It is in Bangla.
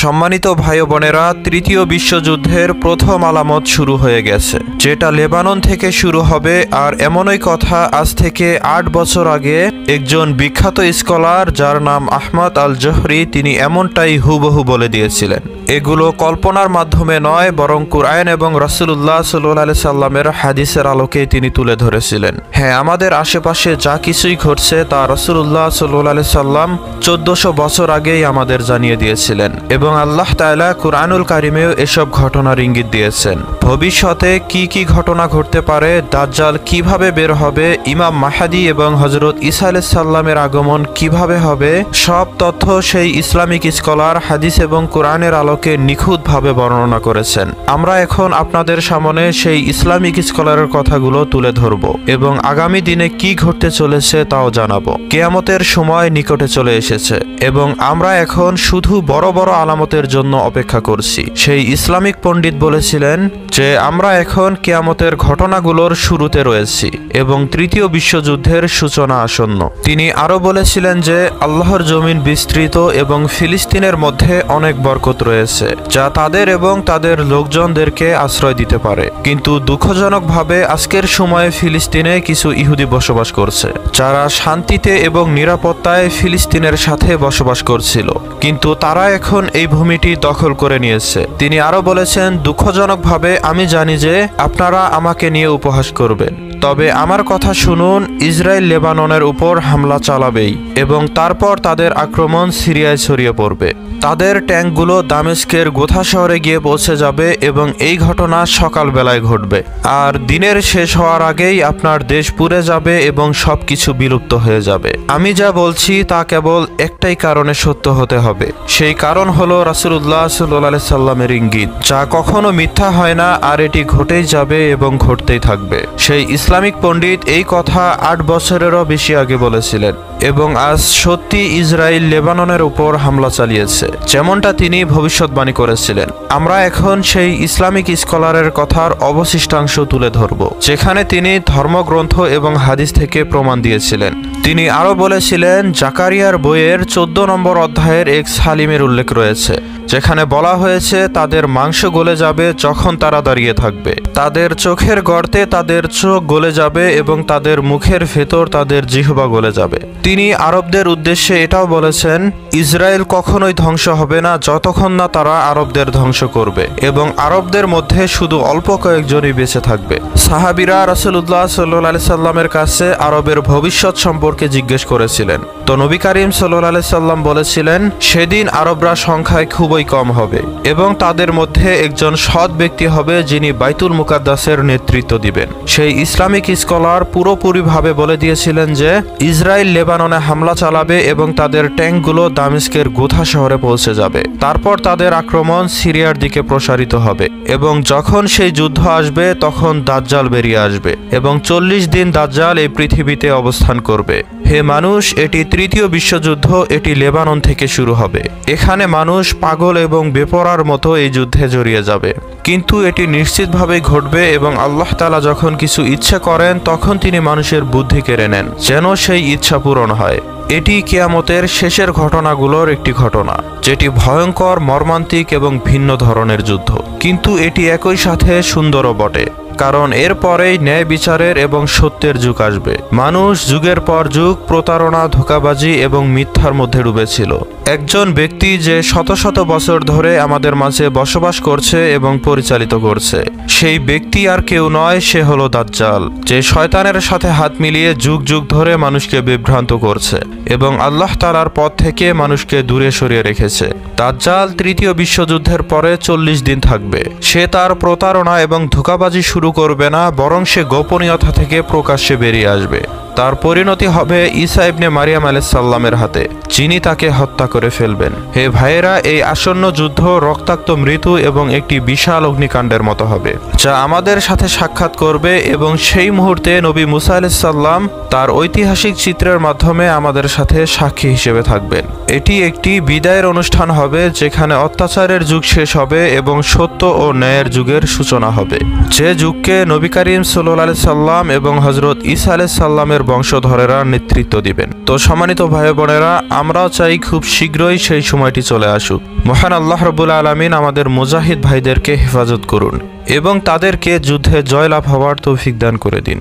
সম্মানিত ভাই বোনেরা, তৃতীয় বিশ্বযুদ্ধের প্রথম আলামত শুরু হয়ে গেছে, যেটা লেবানন থেকে শুরু হবে। আর এমনই কথা, আজ থেকে ৮ বছর আগে একজন বিখ্যাত স্কলার যার নাম আহমদ আল জোহরি, তিনি এমনটাই হুবহু বলে দিয়েছিলেন। এগুলো কল্পনার মাধ্যমে নয়, বরং কুরআন এবং রাসূলুল্লাহ সাল্লাল্লাহু আলাইহি সাল্লামের হাদিসের আলোকেই তিনি তুলে ধরেছিলেন। হ্যাঁ, আমাদের আশেপাশে যা কিছুই ঘটছে তা রাসূলুল্লাহ সাল্লাল্লাহু আলাইহি সাল্লাম 1400 বছর আগেই আমাদের জানিয়ে দিয়েছিলেন, এবং আল্লাহ তাআলা কুরআনুল কারিমেও এসব ঘটনার ইঙ্গিত দিয়েছেন। ভবিষ্যতে কি কি ঘটনা ঘটতে পারে, দাজ্জাল কিভাবে বের হবে, ইমাম মাহদী এবং হযরত ঈসা আলাইহিস সালামের আগমন কিভাবে হবে, সব তথ্য সেই ইসলামিক স্কলার হাদিস এবং কোরআনের আলোকে নিখুঁতভাবে বর্ণনা করেছেন। আমরা এখন আপনাদের সামনে সেই ইসলামিক স্কলারের কথাগুলো তুলে ধরব এবং আগামী দিনে কি ঘটতে চলেছে তাও জানাবো। কিয়ামতের সময় নিকটে চলে এসেছে এবং আমরা এখন শুধু বড় বড় আলামতের জন্য অপেক্ষা করছি। সেই ইসলামিক পণ্ডিত বলেছিলেন যে আমরা এখন কিয়ামতের ঘটনাগুলোর শুরুতে রয়েছি এবং তৃতীয় বিশ্বযুদ্ধের সূচনা আসন্ন। তিনি আরও বলেছিলেন যে আল্লাহর জমিন বিস্তৃত এবং ফিলিস্তিনের মধ্যে অনেক বরকত রয়েছে, যা তাদের এবং তাদের লোকজনদেরকে আশ্রয় দিতে পারে। কিন্তু দুঃখজনকভাবে আজকের সময়ে ফিলিস্তিনে কিছু ইহুদি বসবাস করছে, যারা শান্তিতে এবং নিরাপত্তায় ফিলিস্তিনের সাথে বসবাস করছিল, কিন্তু তারা এখন এই ভূমিটি দখল করে নিয়েছে। তিনি আরও বলেছেন, দুঃখজনকভাবে আমি জানি যে আপনারা আমাকে নিয়ে উপহাস করবেন, তবে আমার কথা শুনুন, ইসরায়েল লেবাননের উপর হামলা চালাবেই এবং তারপর তাদের আক্রমণ সিরিয়ায় ছড়িয়ে পড়বে। তাদের ট্যাঙ্কগুলো দামেস্কের গোথা শহরে গিয়ে পৌঁছে যাবে এবং এই ঘটনা সকালবেলায় ঘটবে। আর দিনের শেষ হওয়ার আগেই আপনার দেশ পুড়ে যাবে এবং সবকিছু বিলুপ্ত হয়ে যাবে। আমি যা বলছি তা কেবল একটাই কারণে সত্য হতে হবে। সেই কারণ হলো রাসূলুল্লাহ সাল্লাল্লাহু আলাইহি সাল্লামের ইঙ্গিত, যা কখনো মিথ্যা হয় না, আর এটি ঘটেই যাবে এবং ঘটতেই থাকবে। সেই ইসলামিক পণ্ডিত এই কথা ৮ বছরেরও বেশি আগে বলেছিলেন এবং আজ সত্যি ইসরায়েল লেবাননের উপর হামলা চালিয়েছে, যেমনটা তিনি ভবিষ্যৎবাণী করেছিলেন। আমরা এখন সেই ইসলামিক স্কলারের কথার অবশিষ্টাংশ তুলে ধরব, যেখানে তিনি ধর্মগ্রন্থ এবং হাদিস থেকে প্রমাণ দিয়েছিলেন। তিনি আরও বলেছিলেন, জাকারিয়ার বইয়ের 14 নম্বর অধ্যায়ের এক সালিমের উল্লেখ রয়েছে, যেখানে বলা হয়েছে তাদের মাংস গলে যাবে যখন তারা দাঁড়িয়ে থাকবে, তাদের চোখের গর্তে তাদের চোখ গলে যাবে এবং তাদের মুখের ভেতর তাদের জিহ্বা গলে যাবে। তিনি আরবদের উদ্দেশ্যে এটাও বলেছেন, ইসরায়েল কখনোই ধ্বংস হবে না যতক্ষণ না তারা আরবদের ধ্বংস করবে, এবং আরবদের মধ্যে শুধু অল্প কয়েকজনই বেঁচে থাকবে। সাহাবীরা রাসূলুল্লাহ সাল্লাল্লাহু আলাইহি সাল্লামের কাছে আরবের ভবিষ্যৎ সম্পর্কে জিজ্ঞেস করেছিলেন, তো নবী করিম সাল্লাল্লাহু আলাইহি সাল্লাম বলেছিলেন, সেদিন আরবরা সংখ্যায় খুবই কম হবে এবং তাদের মধ্যে একজন সৎ ব্যক্তি হবে যিনি বাইতুল মুকাদ্দাসের নেতৃত্ব দিবেন। সেই ইসলামিক স্কলার পুরোপুরিভাবে বলে দিয়েছিলেন যে ইসরায়েল লেবাননে হামলা চালাবে এবং তাদের ট্যাঙ্কগুলো দামেস্কের গোথা শহরে পৌঁছে যাবে। তারপর তাদের আক্রমণ সিরিয়ার দিকে প্রসারিত হবে এবং যখন সেই যুদ্ধ আসবে তখন দাজ্জাল বেরিয়ে আসবে এবং 40 দিন দাজ্জাল এই পৃথিবীতে অবস্থান করবে। হে মানুষ, এটি তৃতীয় বিশ্বযুদ্ধ, এটি লেবানন থেকে শুরু হবে। এখানে মানুষ পাগল এবং বেপরার মতো এই যুদ্ধে জড়িয়ে যাবে, কিন্তু এটি নিশ্চিতভাবেই ঘটবে এবং আল্লাহ তাআলা যখন কিছু ইচ্ছা করেন তখন তিনি মানুষের বুদ্ধি কেড়ে নেন যেন সেই ইচ্ছা পূরণ হয়। এটি কিয়ামতের শেষের ঘটনাগুলোর একটি ঘটনা, যেটি ভয়ঙ্কর, মর্মান্তিক এবং ভিন্ন ধরনের যুদ্ধ, কিন্তু এটি একই সাথে সুন্দরও বটে, কারণ এর পরেই ন্যায় বিচারের এবং সত্যের যুগ আসবে। মানুষ যুগের পর যুগ প্রতারণা, ধোঁকাবাজি এবং মিথ্যার মধ্যে ডুবেছিল। একজন ব্যক্তি যে শত শত বছর ধরে আমাদের মাঝে বসবাস করছে এবং পরিচালিত করছে, সেই ব্যক্তি আর কেউ নয়, সে হলো দাজ্জাল, যে শয়তানের সাথে হাত মিলিয়ে যুগ যুগ ধরে মানুষকে বিভ্রান্ত করছে এবং আল্লাহ তাআলার পথ থেকে মানুষকে দূরে সরিয়ে রেখেছে। দাজ্জাল তৃতীয় বিশ্বযুদ্ধের পরে 40 দিন থাকবে। সে তার প্রতারণা এবং ধোঁকাবাজি শুরু করবে না, বরং সে গোপনীয়তা থেকে প্রকাশ্যে বেরিয়ে আসবে। তার পরিণতি হবে ঈসা ইবনে মারিয়াম আলাইহিস সালামের হাতে, যিনি তাকে হত্যা করে ফেলবেন। হে ভাইয়েরা, এই আসন্ন যুদ্ধ রক্তাক্ত, মৃত্যু এবং একটি বিশাল অগ্নিকাণ্ডের মতো হবে, যা আমাদের সাথে সাক্ষাৎ করবে এবং সেই মুহূর্তে নবী মুসা আলাইহিস সালাম তার ঐতিহাসিক চিত্রের মাধ্যমে আমাদের সাথে সাক্ষী হিসেবে থাকবেন। এটি একটি বিদায়ের অনুষ্ঠান হবে, যেখানে অত্যাচারের যুগ শেষ হবে এবং সত্য ও ন্যায়ের যুগের সূচনা হবে, যে যুগকে নবী করিম সাল্লাল্লাহু আলাইহি সাল্লাম এবং হযরত ঈসা আলাইহিস সালামের বংশধরেরা নেতৃত্ব দিবেন। তো সম্মানিত ভাই বোনেরা, আমরাও চাই খুব শীঘ্রই সেই সময়টি চলে আসুক। মহান আল্লাহ রাব্বুল আলামিন আমাদের মুজাহিদ ভাইদেরকে হেফাজত করুন এবং তাদেরকে যুদ্ধে জয়লাভ হওয়ার তৌফিক দান করে দিন।